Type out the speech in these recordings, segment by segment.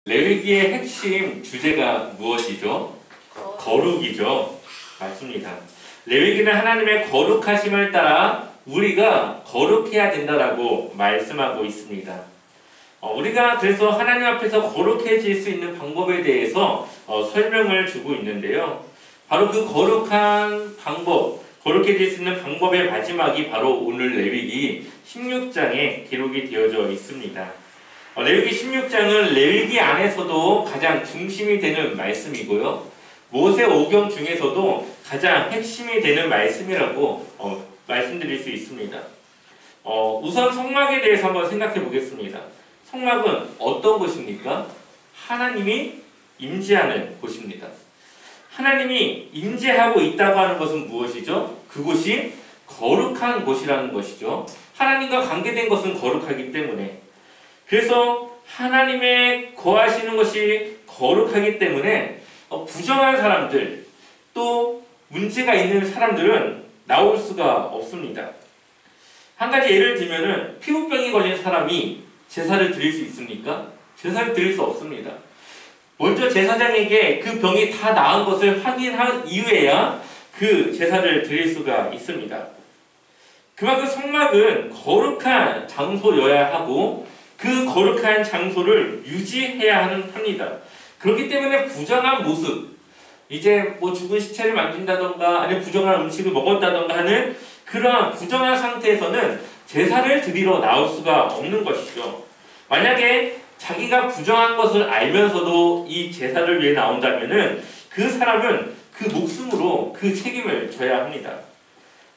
레위기의 핵심 주제가 무엇이죠? 거룩이죠. 맞습니다. 레위기는 하나님의 거룩하심을 따라 우리가 거룩해야 된다라고 말씀하고 있습니다. 우리가 그래서 하나님 앞에서 거룩해질 수 있는 방법에 대해서 설명을 주고 있는데요. 바로 그 거룩한 방법, 거룩해질 수 있는 방법의 마지막이 바로 오늘 레위기 16장에 기록이 되어져 있습니다. 레위기 16장은 레위기 안에서도 가장 중심이 되는 말씀이고요. 모세 오경 중에서도 가장 핵심이 되는 말씀이라고 말씀드릴 수 있습니다. 우선 성막에 대해서 한번 생각해 보겠습니다. 성막은 어떤 곳입니까? 하나님이 임재하는 곳입니다. 하나님이 임재하고 있다고 하는 것은 무엇이죠? 그곳이 거룩한 곳이라는 것이죠. 하나님과 관계된 것은 거룩하기 때문에. 그래서 하나님의 거하시는 것이 거룩하기 때문에 부정한 사람들, 또 문제가 있는 사람들은 나올 수가 없습니다. 한 가지 예를 들면은 피부병이 걸린 사람이 제사를 드릴 수 있습니까? 제사를 드릴 수 없습니다. 먼저 제사장에게 그 병이 다 나은 것을 확인한 이후에야 그 제사를 드릴 수가 있습니다. 그만큼 성막은 거룩한 장소여야 하고 그 거룩한 장소를 유지해야 합니다. 그렇기 때문에 부정한 모습, 이제 뭐 죽은 시체를 만진다던가 아니면 부정한 음식을 먹었다던가 하는 그러한 부정한 상태에서는 제사를 드리러 나올 수가 없는 것이죠. 만약에 자기가 부정한 것을 알면서도 이 제사를 위해 나온다면은 그 사람은 그 목숨으로 그 책임을 져야 합니다.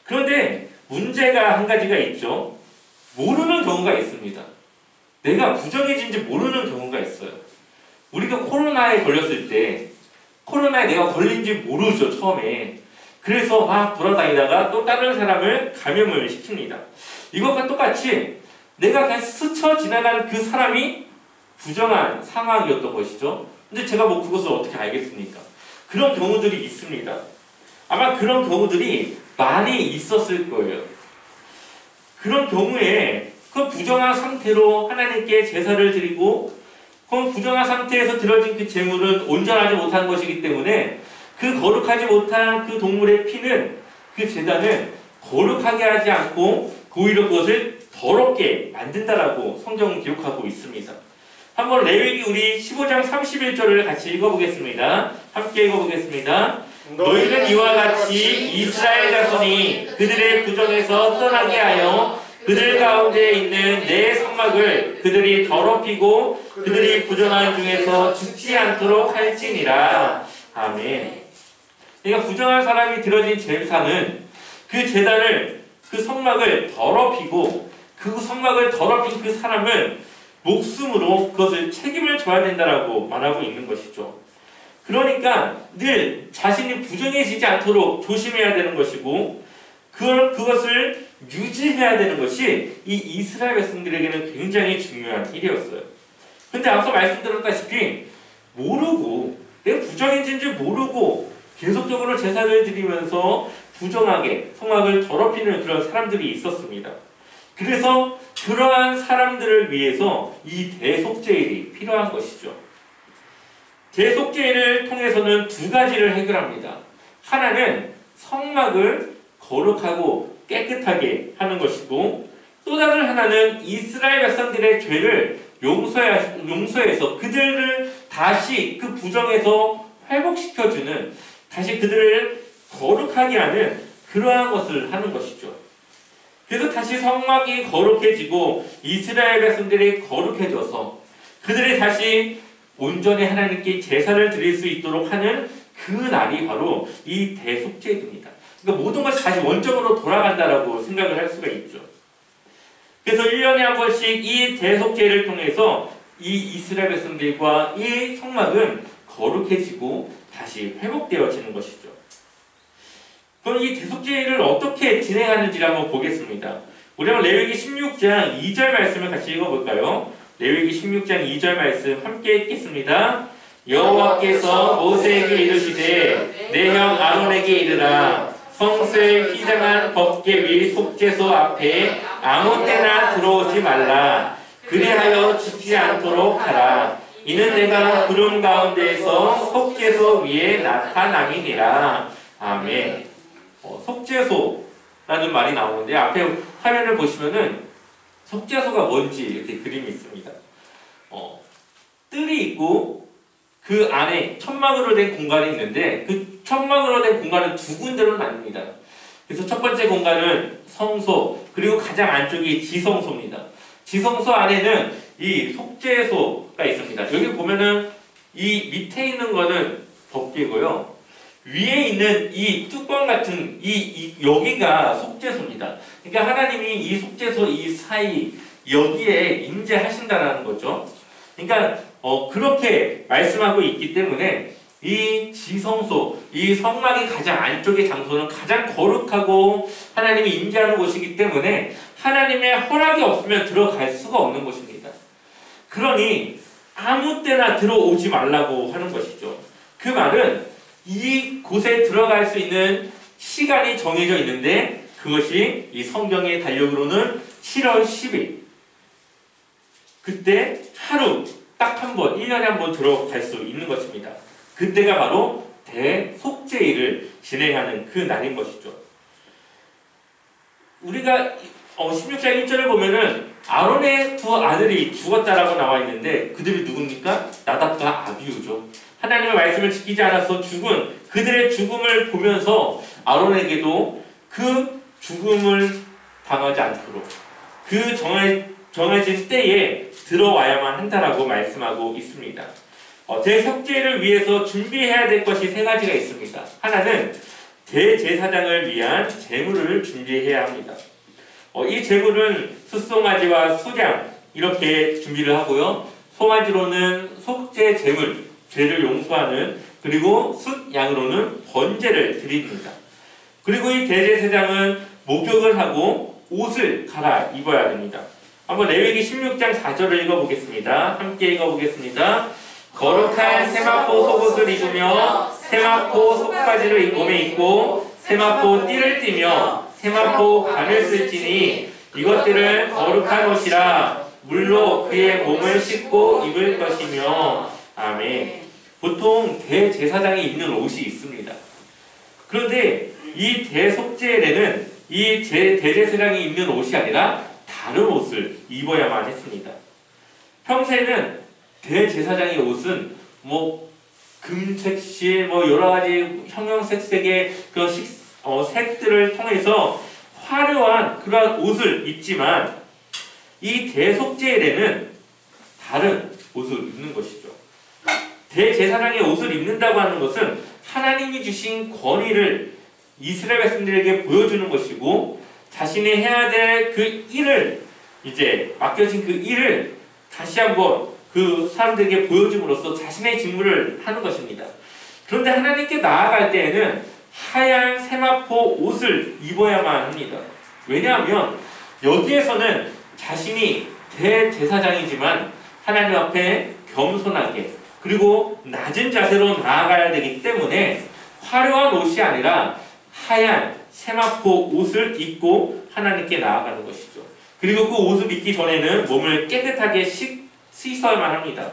그런데 문제가 한 가지가 있죠. 모르는 경우가 있습니다. 내가 부정해진지 모르는 경우가 있어요. 우리가 코로나에 걸렸을 때 코로나에 내가 걸린지 모르죠, 처음에. 그래서 막 돌아다니다가 또 다른 사람을 감염을 시킵니다. 이것과 똑같이 내가 그냥 스쳐 지나가는 그 사람이 부정한 상황이었던 것이죠. 근데 제가 뭐 그것을 어떻게 알겠습니까? 그런 경우들이 있습니다. 아마 그런 경우들이 많이 있었을 거예요. 그런 경우에 그 부정한 상태로 하나님께 제사를 드리고 그 부정한 상태에서 들어진 그 제물은 온전하지 못한 것이기 때문에 그 거룩하지 못한 그 동물의 피는 그 제단을 거룩하게 하지 않고 오히려 그것을 더럽게 만든다라고 성경은 기록하고 있습니다. 한번 레위기 우리 15장 31절을 같이 읽어보겠습니다. 함께 읽어보겠습니다. 너희는 이와 같이 이스라엘 자손이 그들의 부정에서 떠나게 하여 그들 가운데 있는 내 성막을 그들이 더럽히고 그들이 부정한 중에서 죽지 않도록 할지니라. 아멘. 그러니까 부정한 사람이 들어진 제사는 그 제단을, 그 성막을 더럽히고 그 성막을 더럽힌 그 사람은 목숨으로 그것을 책임을 져야 된다라고 말하고 있는 것이죠. 그러니까 늘 자신이 부정해지지 않도록 조심해야 되는 것이고 그것을 유지해야 되는 것이 이 이스라엘 백성들에게는 굉장히 중요한 일이었어요. 근데 앞서 말씀드렸다시피 모르고, 내가 부정해진지 모르고 계속적으로 제사를 드리면서 부정하게 성막을 더럽히는 그런 사람들이 있었습니다. 그래서 그러한 사람들을 위해서 이 대속죄일이 필요한 것이죠. 대속죄일을 통해서는 두 가지를 해결합니다. 하나는 성막을 거룩하고 깨끗하게 하는 것이고, 또 다른 하나는 이스라엘 백성들의 죄를 용서해서 그들을 다시 그 부정에서 회복시켜주는, 다시 그들을 거룩하게 하는 그러한 것을 하는 것이죠. 그래서 다시 성막이 거룩해지고 이스라엘 백성들이 거룩해져서 그들이 다시 온전히 하나님께 제사를 드릴 수 있도록 하는 그 날이 바로 이 대속죄입니다. 그러니까 모든 것이 다시 원점으로 돌아간다라고 생각을 할 수가 있죠. 그래서 1년에 한 번씩 이 대속죄를 통해서 이 이스라엘 백성들과 이 성막은 거룩해지고 다시 회복되어지는 것이죠. 그럼 이 대속죄를 어떻게 진행하는지를 한번 보겠습니다. 우리 한번 레위기 16장 2절 말씀을 같이 읽어볼까요? 레위기 16장 2절 말씀 함께 읽겠습니다. 여호와께서 모세에게 이르시되 내 형 아론에게 이르라. 성소에 휘장한 법궤 위 속죄소 앞에 아무 때나 들어오지 말라. 그리하여 죽지 않도록 하라. 이는 내가 구름 가운데에서 속죄소 위에 나타남이니라. 아멘. 속죄소라는 말이 나오는데 앞에 화면을 보시면은 속죄소가 뭔지 이렇게 그림이 있습니다. 뜰이 있고 그 안에 천막으로 된 공간이 있는데 그 천막으로 된 공간은 두 군데로 나뉩니다. 그래서 첫 번째 공간은 성소, 그리고 가장 안쪽이 지성소입니다. 지성소 안에는 이 속죄소가 있습니다. 여기 보면은 이 밑에 있는 거는 법궤고요. 위에 있는 이 뚜껑 같은 여기가 속죄소입니다. 그러니까 하나님이 이 속죄소 이 사이 여기에 임재하신다는 거죠. 그러니까 그렇게 말씀하고 있기 때문에 이 지성소, 이 성막의 가장 안쪽의 장소는 가장 거룩하고 하나님이 임재하는 곳이기 때문에 하나님의 허락이 없으면 들어갈 수가 없는 곳입니다. 그러니 아무 때나 들어오지 말라고 하는 것이죠. 그 말은 이 곳에 들어갈 수 있는 시간이 정해져 있는데 그것이 이 성경의 달력으로는 7월 10일. 그때 하루 딱 한 번, 1년에 한 번 들어갈 수 있는 것입니다. 그때가 바로 대속죄일을 진행하는 그 날인 것이죠. 우리가 16장 1절을 보면은 아론의 두 아들이 죽었다라고 나와 있는데 그들이 누굽니까? 나답과 아비후죠. 하나님의 말씀을 지키지 않아서 죽은 그들의 죽음을 보면서 아론에게도 그 죽음을 당하지 않도록 그 정해진 때에 들어와야만 한다라고 말씀하고 있습니다. 대속죄를 위해서 준비해야 될 것이 세 가지가 있습니다. 하나는 대제사장을 위한 제물을 준비해야 합니다. 이 제물은 숫송아지와 수장 이렇게 준비를 하고요. 송아지로는 속죄 제물, 죄를 용서하는, 그리고 숫양으로는 번제를 드립니다. 그리고 이 대제사장은 목욕을 하고 옷을 갈아입어야 됩니다. 한번 레위기 16장 4절을 읽어보겠습니다. 함께 읽어보겠습니다. 거룩한 세마포 속옷을 입으며 세마포 속바지를 몸에 입고 세마포 띠를 띠며 세마포 관을 쓸지니 이것들을 거룩한 옷이라 물로 그의 몸을 씻고 입을 것이며. 아멘. 보통 대제사장이 입는 옷이 있습니다. 그런데 이 대속죄일에는 이 대제사장이 입는 옷이 아니라 다른 옷을 입어야만 했습니다. 평소에는 대제사장의 옷은 금색실 여러가지 형형색색의 그런 색들을 통해서 화려한 그러한 옷을 입지만 이 대속죄일에는 다른 옷을 입는 것이죠. 대제사장의 옷을 입는다고 하는 것은 하나님이 주신 권위를 이스라엘 백성들에게 보여주는 것이고 자신이 해야 될 그 일을 이제 맡겨진 그 일을 다시 한번 그 사람들에게 보여줌으로써 자신의 직무를 하는 것입니다. 그런데 하나님께 나아갈 때에는 하얀 세마포 옷을 입어야만 합니다. 왜냐하면 여기에서는 자신이 대제사장이지만 하나님 앞에 겸손하게 그리고 낮은 자세로 나아가야 되기 때문에 화려한 옷이 아니라 하얀 세마포 옷을 입고 하나님께 나아가는 것이죠. 그리고 그 옷을 입기 전에는 몸을 깨끗하게 씻어야만 합니다.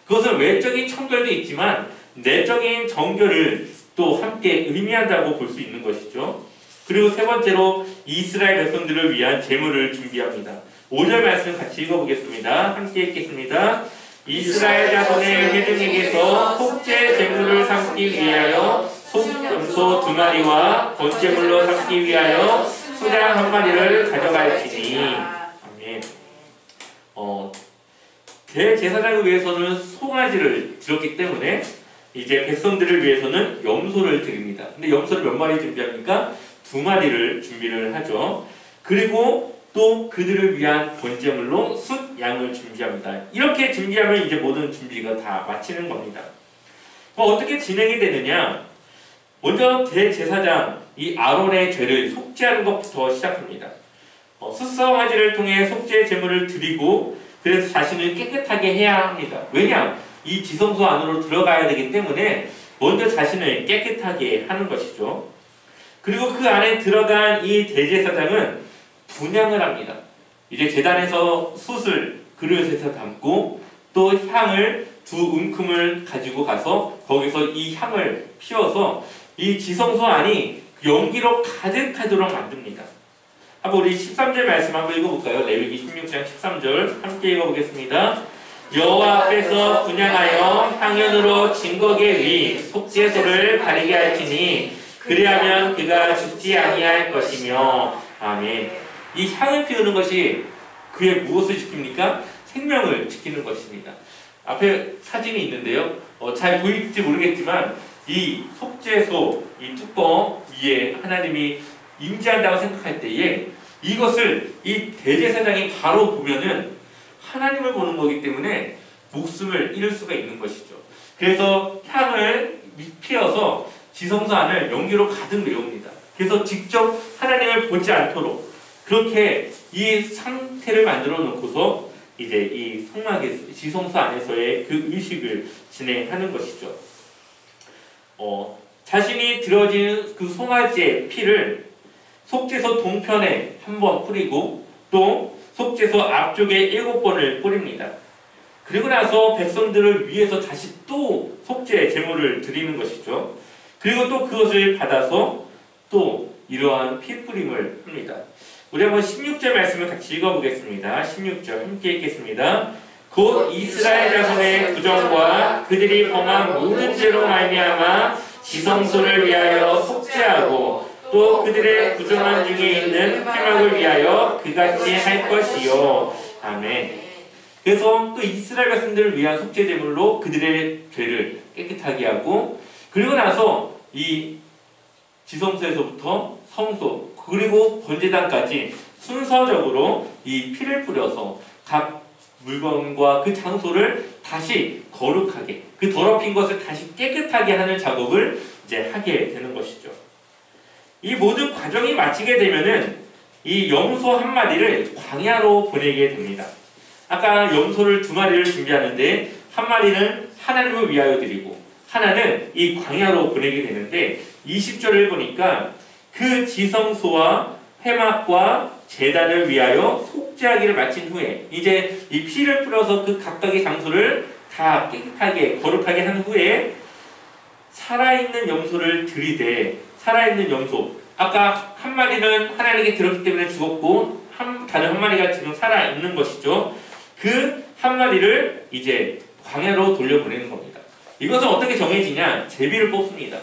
그것은 외적인 청결도 있지만 내적인 정결을 또 함께 의미한다고 볼 수 있는 것이죠. 그리고 세 번째로 이스라엘 백성들을 위한 제물을 준비합니다. 5절 말씀 같이 읽어보겠습니다. 함께 읽겠습니다. 이스라엘 자손의 회중에게서 속죄 제물을 삼기 위하여 염소 2마리와 번제물로 삼기 위하여 수장 1마리를 가져갈지니. 아멘. 대제사장을 위해서는 송아지를 드렸기 때문에 이제 백성들을 위해서는 염소를 드립니다. 근데 염소를 몇 마리 준비합니까? 2마리를 준비를 하죠. 그리고 또 그들을 위한 번제물로 숫양을 준비합니다. 이렇게 준비하면 이제 모든 준비가 다 마치는 겁니다. 어떻게 진행이 되느냐? 먼저 대제사장 이 아론의 죄를 속죄하는 것부터 시작합니다. 숫송아지를 통해 속죄 제물을 드리고 그래서 자신을 깨끗하게 해야 합니다. 왜냐? 이 지성소 안으로 들어가야 되기 때문에 먼저 자신을 깨끗하게 하는 것이죠. 그리고 그 안에 들어간 이 대제사장은 분향을 합니다. 이제 제단에서 숯을 그릇에서 담고 또 향을 두 움큼을 가지고 가서 거기서 이 향을 피워서 이 지성소 안이 연기로 가득하도록 만듭니다. 한번 우리 13절 말씀 한번 읽어볼까요? 레위기 16장 13절 함께 읽어보겠습니다. 여호와 앞에서 분향하여 향연으로 진거계 위 속죄소를 가리게 할지니 그리하면 그가 죽지 아니할 것이며. 아멘. 이 향을 피우는 것이 그의 무엇을 지킵니까? 생명을 지키는 것입니다. 앞에 사진이 있는데요. 잘 보일지 모르겠지만 이 속죄소 이 뚜껑 위에 하나님이 임재한다고 생각할 때에 이것을 이 대제사장이 바로 보면은 하나님을 보는 거기 때문에 목숨을 잃을 수가 있는 것이죠. 그래서 향을 피워서 지성소 안을 연기로 가득 메웁니다. 그래서 직접 하나님을 보지 않도록 그렇게 이 상태를 만들어 놓고서 이제 이 성막의 지성소 안에서의 그 의식을 진행하는 것이죠. 자신이 들어진 그 송아지의 피를 속죄소 동편에 한 번 뿌리고 또 속죄소 앞쪽에 7번을 뿌립니다. 그리고 나서 백성들을 위해서 다시 또 속죄 제물을 드리는 것이죠. 그리고 또 그것을 받아서 또 이러한 피 뿌림을 합니다. 우리 한번 16절 말씀을 같이 읽어보겠습니다. 16절 함께 읽겠습니다. 곧 이스라엘 자손의 부정과 그들이 범한 모든 죄로 말미암아 지성소를 위하여 속죄하고 또 그들의 부정한 중에 있는 회막을 위하여 그같이 할 것이요. 아멘. 그래서 또 이스라엘 백성들을 위한 속죄 제물로 그들의 죄를 깨끗하게 하고 그리고 나서 이 지성소에서부터 성소 그리고 번제단까지 순서적으로 이 피를 뿌려서 각 물건과 그 장소를 다시 거룩하게 그 더럽힌 것을 다시 깨끗하게 하는 작업을 이제 하게 되는 것이죠. 이 모든 과정이 마치게 되면은 이 염소 한 마리를 광야로 보내게 됩니다. 아까 염소를 2마리를 준비하는데 한 마리는 하나님을 위하여 드리고 하나는 이 광야로 보내게 되는데 20절을 보니까 그 지성소와 회막과 제단을 위하여 속죄하기를 마친 후에 이제 이 피를 뿌려서 그 각각의 장소를 다 깨끗하게 거룩하게 한 후에 살아있는 염소를 들이대 살아있는 염소 아까 한 마리는 하나님께 들었기 때문에 죽었고 다른 한 마리가 지금 살아있는 것이죠. 그 한 마리를 이제 광야로 돌려보내는 겁니다. 이것은 어떻게 정해지냐? 제비를 뽑습니다.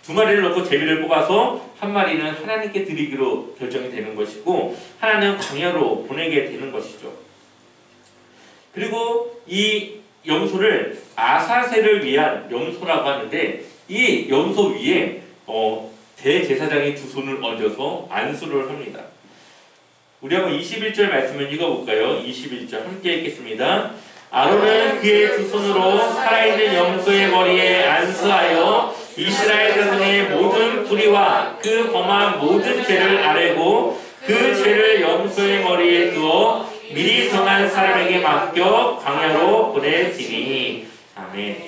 2마리를 넣고 제비를 뽑아서 한 마리는 하나님께 드리기로 결정이 되는 것이고 하나는 광야로 보내게 되는 것이죠. 그리고 이 염소를 아사셀을 위한 염소라고 하는데 이 염소 위에 대제사장이 2손을 얹어서 안수를 합니다. 우리 한번 21절 말씀을 읽어볼까요? 21절 함께 읽겠습니다. 아론은 그의 2손으로 살아있는 염소의 머리에 안수하여 이스라엘 자손의 모든 불의와 그 범한 모든 죄를 아뢰고 그 죄를 염소의 머리에 두어 미리 정한 사람에게 맡겨 광야로 보내지니. 아멘.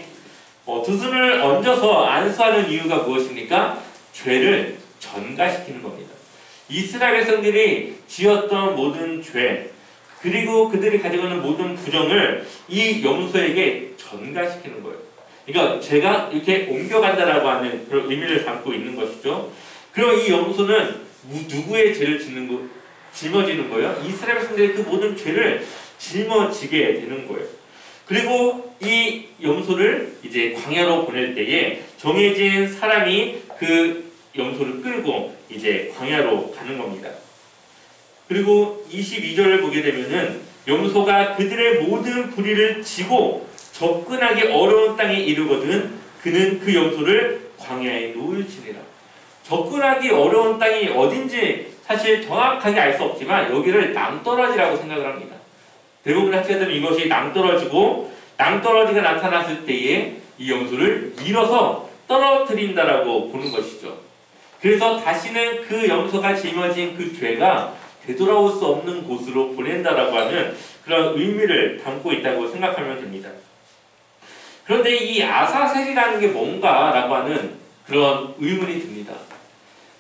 2손을 얹어서 안수하는 이유가 무엇입니까? 죄를 전가시키는 겁니다. 이스라엘 백성들이 지었던 모든 죄 그리고 그들이 가지고 있는 모든 부정을 이 염소에게 전가시키는 거예요. 그러니까 제가 이렇게 옮겨간다라고 하는 그런 의미를 담고 있는 것이죠. 그럼 이 염소는 누구의 죄를 짊어지는 거예요? 이스라엘 백성들의 그 모든 죄를 짊어지게 되는 거예요. 그리고 이 염소를 이제 광야로 보낼 때에 정해진 사람이 그 염소를 끌고 이제 광야로 가는 겁니다. 그리고 22절을 보게 되면은 염소가 그들의 모든 불의를 지고 접근하기 어려운 땅에 이르거든 그는 그 염소를 광야에 놓을지니라. 접근하기 어려운 땅이 어딘지 사실 정확하게 알 수 없지만 여기를 낭떠러지라고 생각을 합니다. 대부분의 학자들은 이것이 낭떠러지고 낭떠러지가 나타났을 때에 이 염소를 밀어서 떨어뜨린다라고 보는 것이죠. 그래서 다시는 그 염소가 짊어진 그 죄가 되돌아올 수 없는 곳으로 보낸다라고 하는 그런 의미를 담고 있다고 생각하면 됩니다. 그런데 이 아사셀이라는 게 뭔가라고 하는 그런 의문이 듭니다.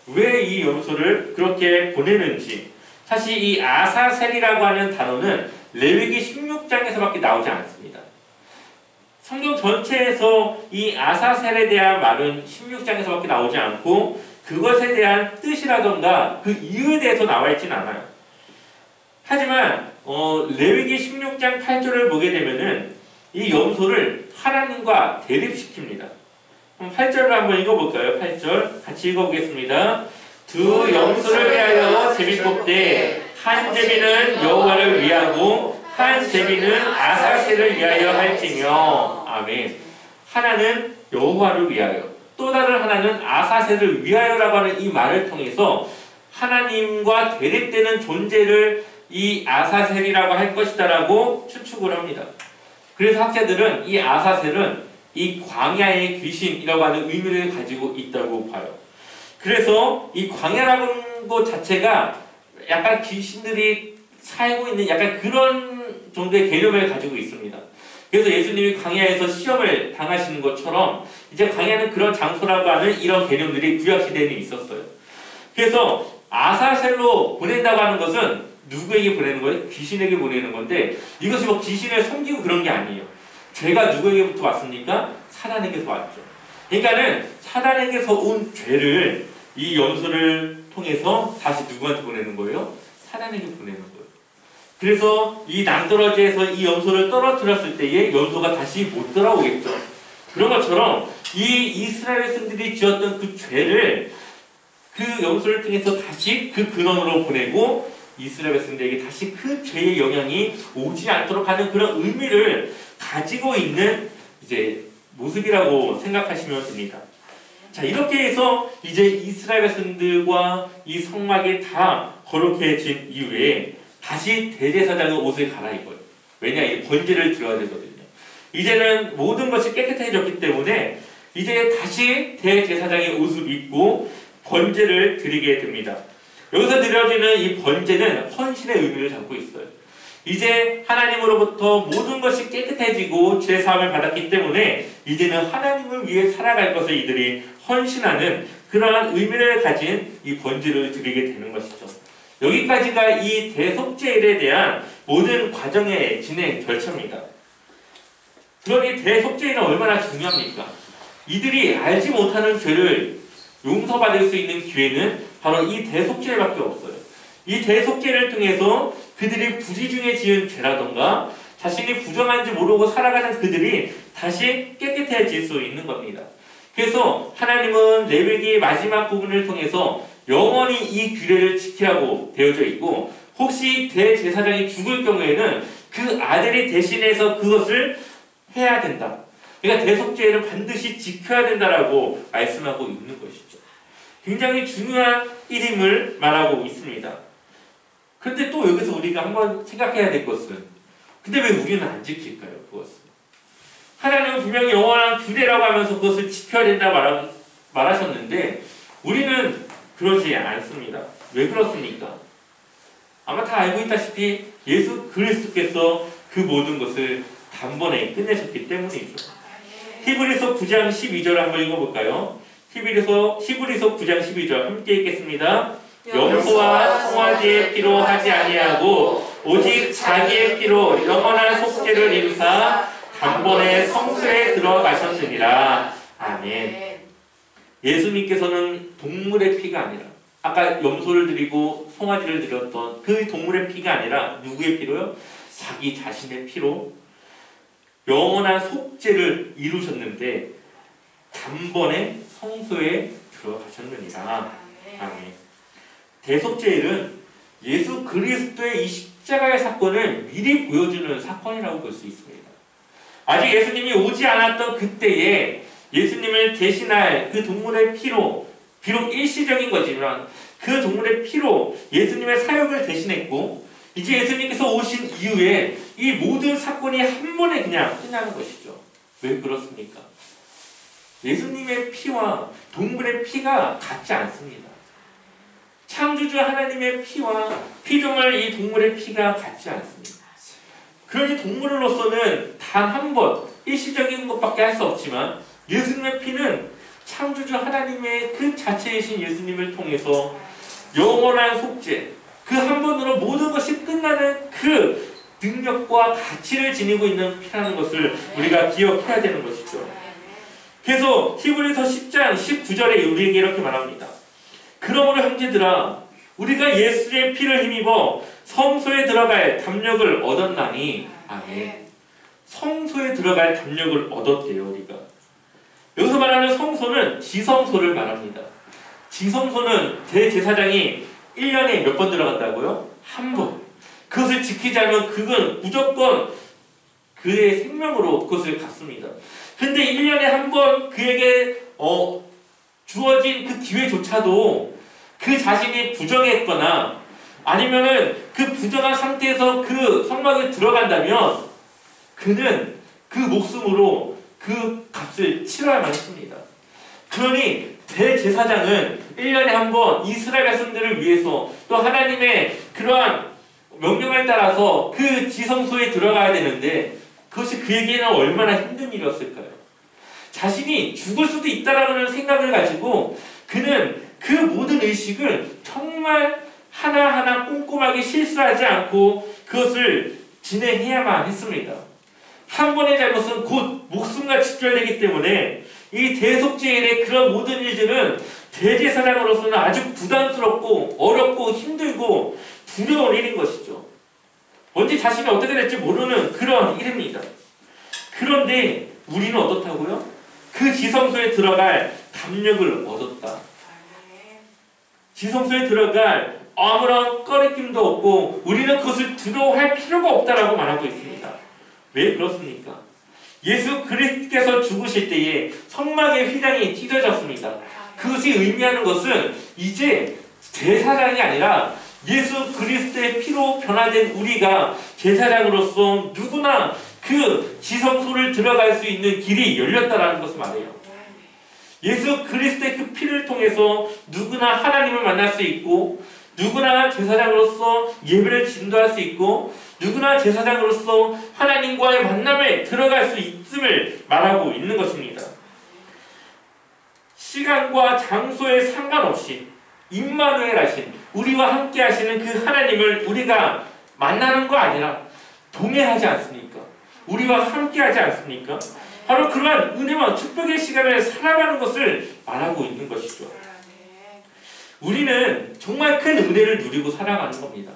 왜 이 염소를 그렇게 보내는지. 사실 이 아사셀이라고 하는 단어는 레위기 16장에서밖에 나오지 않습니다. 성경 전체에서 이 아사셀에 대한 말은 16장에서밖에 나오지 않고 그것에 대한 뜻이라던가 그 이유에 대해서 나와 있진 않아요. 하지만 레위기 16장 8절을 보게 되면은 이 염소를 하나님과 대립시킵니다. 그럼 8절을 한번 읽어볼까요? 8절 같이 읽어보겠습니다. 두 염소를 위하여 제비 뽑되 한 제비는 여호와를 위하고 한 제비는 아사셀을 위하여 할지며. 아멘. 하나는 여호와를 위하여, 또 다른 하나는 아사셀을 위하여라고 하는 이 말을 통해서 하나님과 대립되는 존재를 이 아사셀이라고 할 것이다라고 추측을 합니다. 그래서 학자들은 이 아사셀은 이 광야의 귀신이라고 하는 의미를 가지고 있다고 봐요. 그래서 이 광야라는 것 자체가 약간 귀신들이 살고 있는 약간 그런 정도의 개념을 가지고 있습니다. 그래서 예수님이 광야에서 시험을 당하시는 것처럼 이제 광야는 그런 장소라고 하는 이런 개념들이 구약시대에는 있었어요. 그래서 아사셀로 보낸다고 하는 것은 누구에게 보내는 거예요? 귀신에게 보내는 건데 이것이 뭐 귀신을 섬기고 그런 게 아니에요. 죄가 누구에게부터 왔습니까? 사단에게서 왔죠. 그러니까는 사단에게서 온 죄를 이 염소를 통해서 다시 누구한테 보내는 거예요? 사단에게 보내는 거예요. 그래서 이 낭떠러지에서 이 염소를 떨어뜨렸을 때에 염소가 다시 못 돌아오겠죠. 그런 것처럼 이 이스라엘 백성들이 지었던 그 죄를 그 염소를 통해서 다시 그 근원으로 보내고 이스라엘 백성들에게 다시 그 죄의 영향이 오지 않도록 하는 그런 의미를 가지고 있는 이제 모습이라고 생각하시면 됩니다. 자, 이렇게 해서 이제 이스라엘 백성들과 이 성막이 다 거룩해진 이후에 다시 대제사장은 옷을 갈아입어요. 왜냐? 이 번제를 드려야 되거든요. 이제는 모든 것이 깨끗해졌기 때문에 이제 다시 대제사장의 옷을 입고 번제를 드리게 됩니다. 여기서 드려지는 이 번제는 헌신의 의미를 담고 있어요. 이제 하나님으로부터 모든 것이 깨끗해지고 죄사함을 받았기 때문에 이제는 하나님을 위해 살아갈 것을 이들이 헌신하는 그러한 의미를 가진 이 번제를 드리게 되는 것이죠. 여기까지가 이 대속죄일에 대한 모든 과정의 진행 절차입니다. 그러니 대속죄일은 얼마나 중요합니까? 이들이 알지 못하는 죄를 용서받을 수 있는 기회는 바로 이 대속죄밖에 없어요. 이 대속죄를 통해서 그들이 부지중에 지은 죄라던가 자신이 부정한지 모르고 살아가는 그들이 다시 깨끗해질 수 있는 겁니다. 그래서 하나님은 레위기 마지막 부분을 통해서 영원히 이 규례를 지키라고 되어져 있고 혹시 대제사장이 죽을 경우에는 그 아들이 대신해서 그것을 해야 된다. 그러니까 대속죄를 반드시 지켜야 된다라고 말씀하고 있는 것이죠. 굉장히 중요한 일임을 말하고 있습니다. 그런데 또 여기서 우리가 한번 생각해야 될 것은 근데 왜 우리는 안 지킬까요? 그것을. 하나님은 분명히 영원한 규례라고 하면서 그것을 지켜야 된다 말하셨는데 우리는 그러지 않습니다. 왜 그렇습니까? 아마 다 알고 있다시피 예수 그리스도께서 그 모든 것을 단번에 끝내셨기 때문이죠. 히브리서 9장 12절 한번 읽어볼까요? 히브리서 9장 12절 함께 읽겠습니다. 염소와 송아지의 피로 하지 아니하고 오직 자기의 피로 영원한 속죄를 이루사 단번에 성소에 들어가셨느니라. 아멘. 예수님께서는 동물의 피가 아니라 아까 염소를 드리고 송아지를 드렸던 그 동물의 피가 아니라 누구의 피로요? 자기 자신의 피로 영원한 속죄를 이루셨는데 단번에 성소에 들어가셨느니라. 아멘. 대속죄일은 예수 그리스도의 이 십자가의 사건을 미리 보여주는 사건이라고 볼 수 있습니다. 아직 예수님이 오지 않았던 그때에 예수님을 대신할 그 동물의 피로 비록 일시적인 거지만 그 동물의 피로 예수님의 사역을 대신했고 이제 예수님께서 오신 이후에 이 모든 사건이 한 번에 그냥 끝나는 것이죠. 왜 그렇습니까? 예수님의 피와 동물의 피가 같지 않습니다. 창조주 하나님의 피와 피조물 이 동물의 피가 같지 않습니다. 그러니 동물로서는 단 한 번 일시적인 것밖에 할 수 없지만 예수님의 피는 창조주 하나님의 그 자체이신 예수님을 통해서 영원한 속죄 그 한 번으로 모든 것이 끝나는 그 능력과 가치를 지니고 있는 피라는 것을 우리가 기억해야 되는 것이죠. 그래서 히브리서 10장 19절에 우리에게 이렇게 말합니다. 그러므로 형제들아 우리가 예수의 피를 힘입어 성소에 들어갈 담력을 얻었나니. 아멘. 성소에 들어갈 담력을 얻었대요. 우리가 여기서 말하는 성소는 지성소를 말합니다. 지성소는 대제사장이 1년에 몇 번 들어간다고요? 한 번. 그것을 지키지 않으면 그건 무조건 그의 생명으로 그것을 갚습니다. 근데 1년에 한 번 그에게 주어진 그 기회조차도 그 자신이 부정했거나 아니면은 그 부정한 상태에서 그 성막에 들어간다면 그는 그 목숨으로 그 값을 치러야만 했습니다. 그러니 대제사장은 1년에 한 번 이스라엘 백성들을 위해서 또 하나님의 그러한 명령을 따라서 그 지성소에 들어가야 되는데 그것이 그에게는 얼마나 힘든 일이었을까요? 자신이 죽을 수도 있다라는 생각을 가지고 그는 그 모든 의식을 정말 하나하나 꼼꼼하게 실수하지 않고 그것을 진행해야만 했습니다. 한 번의 잘못은 곧 목숨과 직결되기 때문에 이 대속죄일의 그런 모든 일들은 대제사장으로서는 아주 부담스럽고 어렵고 힘들고 두려운 일인 것이죠. 언제 자신이 어떻게 될지 모르는 그런 일입니다. 그런데 우리는 어떻다고요? 그 지성소에 들어갈 담력을 얻었다. 지성소에 들어갈 아무런 꺼리낌도 없고 우리는 그것을 두려워할 필요가 없다라고 말하고 있습니다. 왜 그렇습니까? 예수 그리스도께서 죽으실 때에 성막의 휘장이 찢어졌습니다. 그것이 의미하는 것은 이제 제사장이 아니라 예수 그리스도의 피로 변화된 우리가 제사장으로서 누구나 그 지성소를 들어갈 수 있는 길이 열렸다라는 것을 말해요. 예수 그리스도의 그 피를 통해서 누구나 하나님을 만날 수 있고 누구나 제사장으로서 예배를 진도할 수 있고 누구나 제사장으로서 하나님과의 만남에 들어갈 수 있음을 말하고 있는 것입니다. 시간과 장소에 상관없이 임마누엘 하신 우리와 함께 하시는 그 하나님을 우리가 만나는 거 아니라 동행하지 않습니까? 우리와 함께 하지 않습니까? 바로 그러한 은혜와 축복의 시간을 살아가는 것을 말하고 있는 것이죠. 우리는 정말 큰 은혜를 누리고 살아가는 겁니다.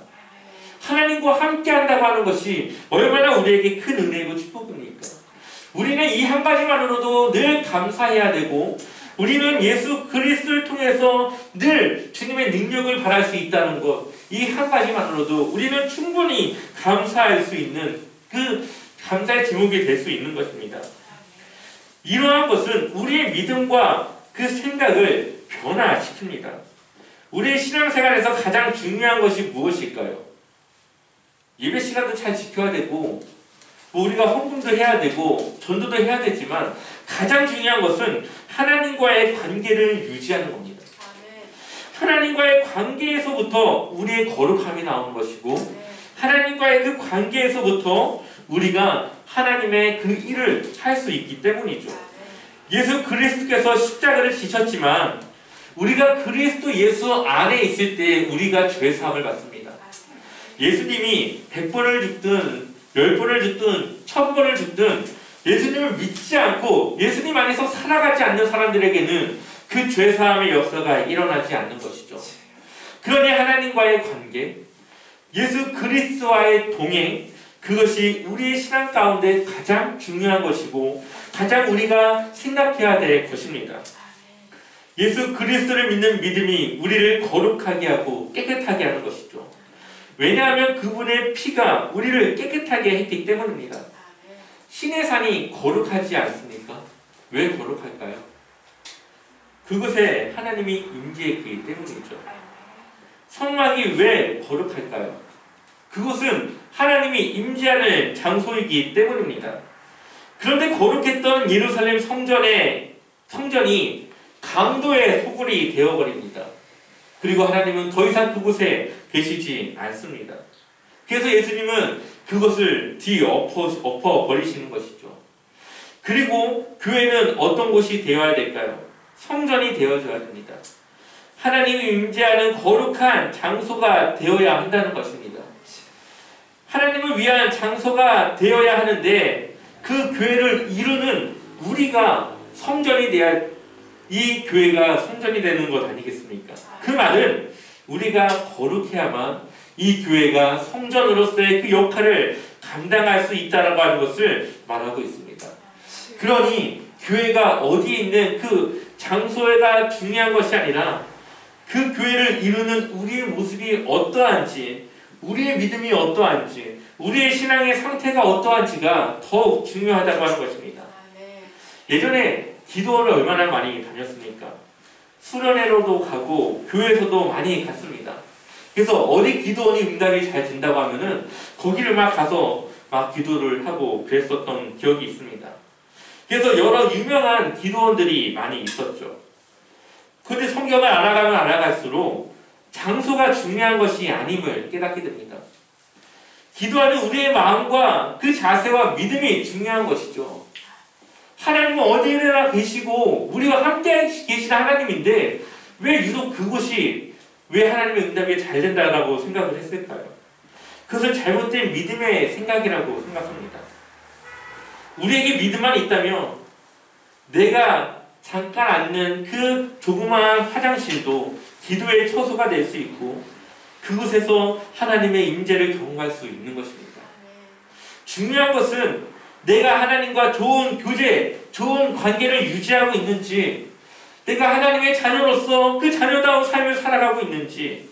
하나님과 함께 한다고 하는 것이 얼마나 우리에게 큰 은혜이고 축복입니까? 우리는 이 한 가지만으로도 늘 감사해야 되고 우리는 예수 그리스도를 통해서 늘 주님의 능력을 바랄 수 있다는 것, 이 한 가지만으로도 우리는 충분히 감사할 수 있는 그 감사의 제목이 될 수 있는 것입니다. 이러한 것은 우리의 믿음과 그 생각을 변화시킵니다. 우리의 신앙생활에서 가장 중요한 것이 무엇일까요? 예배 시간도 잘 지켜야 되고 우리가 헌금도 해야 되고 전도도 해야 되지만 가장 중요한 것은 하나님과의 관계를 유지하는 겁니다. 하나님과의 관계에서부터 우리의 거룩함이 나오는 것이고 하나님과의 그 관계에서부터 우리가 하나님의 그 일을 할 수 있기 때문이죠. 예수 그리스도께서 십자가를 지셨지만 우리가 그리스도 예수 안에 있을 때 우리가 죄사함을 받습니다. 예수님이 100번을 죽든 10번을 죽든 1000번을 죽든 예수님을 믿지 않고 예수님 안에서 살아가지 않는 사람들에게는 그 죄사함의 역사가 일어나지 않는 것이죠. 그러니 하나님과의 관계, 예수 그리스도와의 동행, 그것이 우리의 신앙 가운데 가장 중요한 것이고 가장 우리가 생각해야 될 것입니다. 예수 그리스도를 믿는 믿음이 우리를 거룩하게 하고 깨끗하게 하는 것이죠. 왜냐하면 그분의 피가 우리를 깨끗하게 했기 때문입니다. 신의 산이 거룩하지 않습니까? 왜 거룩할까요? 그곳에 하나님이 임재했기 때문이죠. 성막이 왜 거룩할까요? 그곳은 하나님이 임재하는 장소이기 때문입니다. 그런데 거룩했던 예루살렘 성전이 강도의 소굴이 되어버립니다. 그리고 하나님은 더 이상 그곳에 계시지 않습니다. 그래서 예수님은 그것을 뒤엎어 버리시는 것이죠. 그리고 교회는 어떤 곳이 되어야 될까요? 성전이 되어줘야 됩니다. 하나님이 임재하는 거룩한 장소가 되어야 한다는 것입니다. 하나님을 위한 장소가 되어야 하는데 그 교회를 이루는 우리가 성전이 돼야 이 교회가 성전이 되는 것 아니겠습니까? 그 말은 우리가 거룩해야만 이 교회가 성전으로서의 그 역할을 감당할 수 있다라고 하는 것을 말하고 있습니다. 그러니 교회가 어디에 있는 그 장소가 중요한 것이 아니라 그 교회를 이루는 우리의 모습이 어떠한지, 우리의 믿음이 어떠한지, 우리의 신앙의 상태가 어떠한지가 더욱 중요하다고 하는 것입니다. 예전에 기도원을 얼마나 많이 다녔습니까? 수련회로도 가고 교회에서도 많이 갔습니다. 그래서 어디 기도원이 응답이 잘 된다고 하면은 거기를 막 가서 막 기도를 하고 그랬었던 기억이 있습니다. 그래서 여러 유명한 기도원들이 많이 있었죠. 그런데 성경을 알아가면 알아갈수록 장소가 중요한 것이 아님을 깨닫게 됩니다. 기도하는 우리의 마음과 그 자세와 믿음이 중요한 것이죠. 하나님은 어디에나 계시고 우리와 함께 계시는 하나님인데 왜 유독 그곳이 왜 하나님의 응답이 잘 된다고 생각을 했을까요? 그것은 잘못된 믿음의 생각이라고 생각합니다. 우리에게 믿음만 있다면 내가 잠깐 앉는 그 조그마한 화장실도 기도의 처소가 될 수 있고 그곳에서 하나님의 임재를 경험할 수 있는 것입니다. 중요한 것은 내가 하나님과 좋은 교제, 좋은 관계를 유지하고 있는지, 내가 하나님의 자녀로서 그 자녀다운 삶을 살아가고 있는지,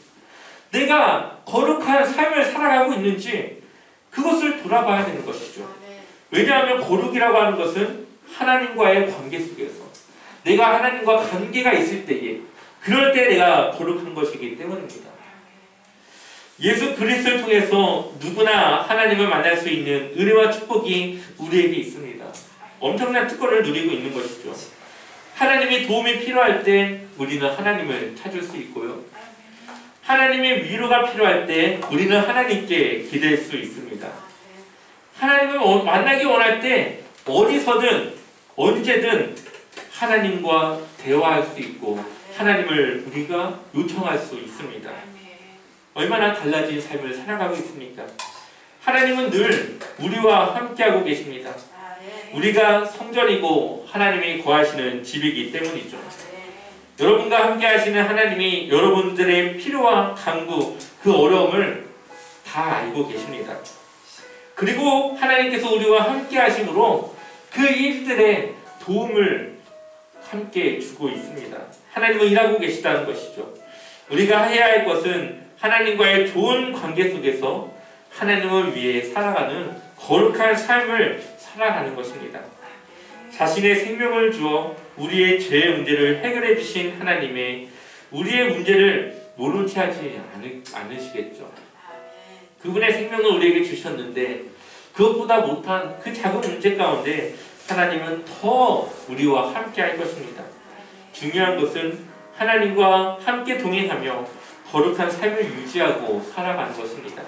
내가 거룩한 삶을 살아가고 있는지 그것을 돌아봐야 되는 것이죠. 왜냐하면 거룩이라고 하는 것은 하나님과의 관계 속에서 내가 하나님과 관계가 있을 때에 그럴 때 내가 거룩한 것이기 때문입니다. 예수 그리스도를 통해서 누구나 하나님을 만날 수 있는 은혜와 축복이 우리에게 있습니다. 엄청난 특권을 누리고 있는 것이죠. 하나님의 도움이 필요할 때 우리는 하나님을 찾을 수 있고요. 하나님의 위로가 필요할 때 우리는 하나님께 기댈 수 있습니다. 하나님을 만나기 원할 때 어디서든 언제든 하나님과 대화할 수 있고 하나님을 우리가 요청할 수 있습니다. 얼마나 달라진 삶을 살아가고 있습니까? 하나님은 늘 우리와 함께하고 계십니다. 우리가 성전이고 하나님이 거하시는 집이기 때문이죠. 여러분과 함께 하시는 하나님이 여러분들의 필요와 간구, 그 어려움을 다 알고 계십니다. 그리고 하나님께서 우리와 함께 하심으로 그 일들의 도움을 함께 주고 있습니다. 하나님은 일하고 계시다는 것이죠. 우리가 해야 할 것은 하나님과의 좋은 관계 속에서 하나님을 위해 살아가는 거룩한 삶을 살아가는 것입니다. 자신의 생명을 주어 우리의 죄의 문제를 해결해 주신 하나님의 우리의 문제를 모른 채 하지 않으시겠죠. 그분의 생명을 우리에게 주셨는데 그것보다 못한 그 작은 문제 가운데 하나님은 더 우리와 함께 할 것입니다. 중요한 것은 하나님과 함께 동행하며 거룩한 삶을 유지하고 살아가는 것입니다.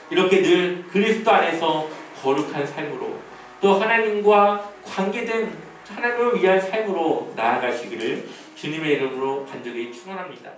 이렇게 늘 그리스도 안에서 거룩한 삶으로 또 하나님과 관계된 하나님을 위한 삶으로 나아가시기를 주님의 이름으로 간절히 축원합니다.